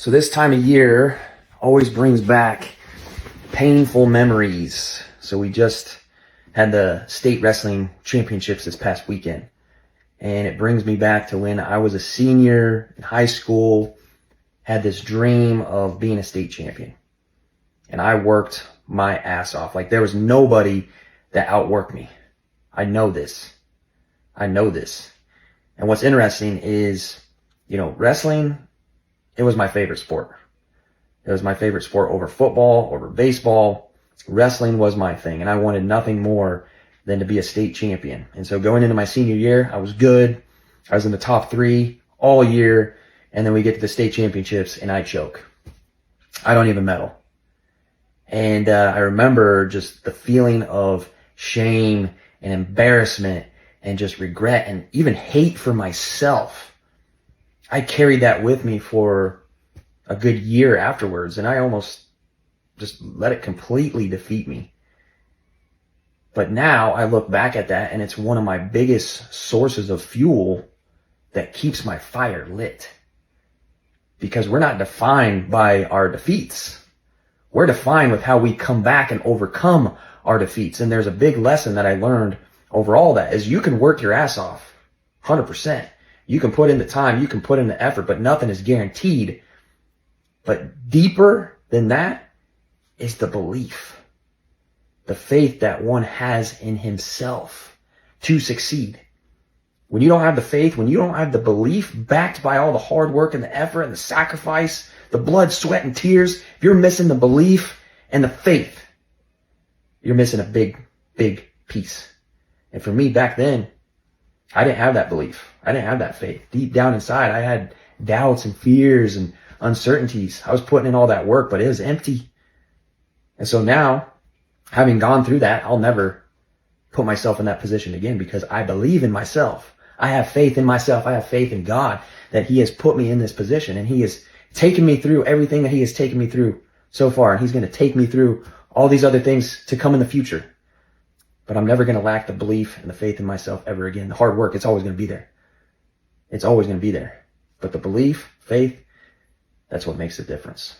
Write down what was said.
So this time of year always brings back painful memories. So we just had the state wrestling championships this past weekend. And it brings me back to when I was a senior in high school, had this dream of being a state champion. And I worked my ass off. Like, there was nobody that outworked me. I know this. And what's interesting is, wrestling, it was my favorite sport. It was my favorite sport over football, over baseball. Wrestling was my thing, and I wanted nothing more than to be a state champion. And so going into my senior year, I was good. I was in the top 3 all year, and then we get to the state championships, and I choke. I don't even medal. And I remember just the feeling of shame and embarrassment and just regret and even hate for myself. I carried that with me for a good year afterwards, and I almost just let it completely defeat me. But now I look back at that, and it's one of my biggest sources of fuel that keeps my fire lit. Because we're not defined by our defeats. We're defined with how we come back and overcome our defeats. And there's a big lesson that I learned over all that is you can work your ass off 100%. You can put in the time, you can put in the effort, but nothing is guaranteed. But deeper than that is the belief, the faith that one has in himself to succeed. When you don't have the faith, when you don't have the belief backed by all the hard work and the effort and the sacrifice, the blood, sweat, and tears, if you're missing the belief and the faith, you're missing a big, big piece. And for me back then, I didn't have that belief. I didn't have that faith. Deep down inside, I had doubts and fears and uncertainties. I was putting in all that work, but it was empty. And so now, having gone through that, I'll never put myself in that position again because I believe in myself. I have faith in myself. I have faith in God that He has put me in this position, and He has taken me through everything that He has taken me through so far. And He's going to take me through all these other things to come in the future. But I'm never going to lack the belief and the faith in myself ever again. The hard work, it's always going to be there. It's always going to be there. But the belief, faith, that's what makes the difference.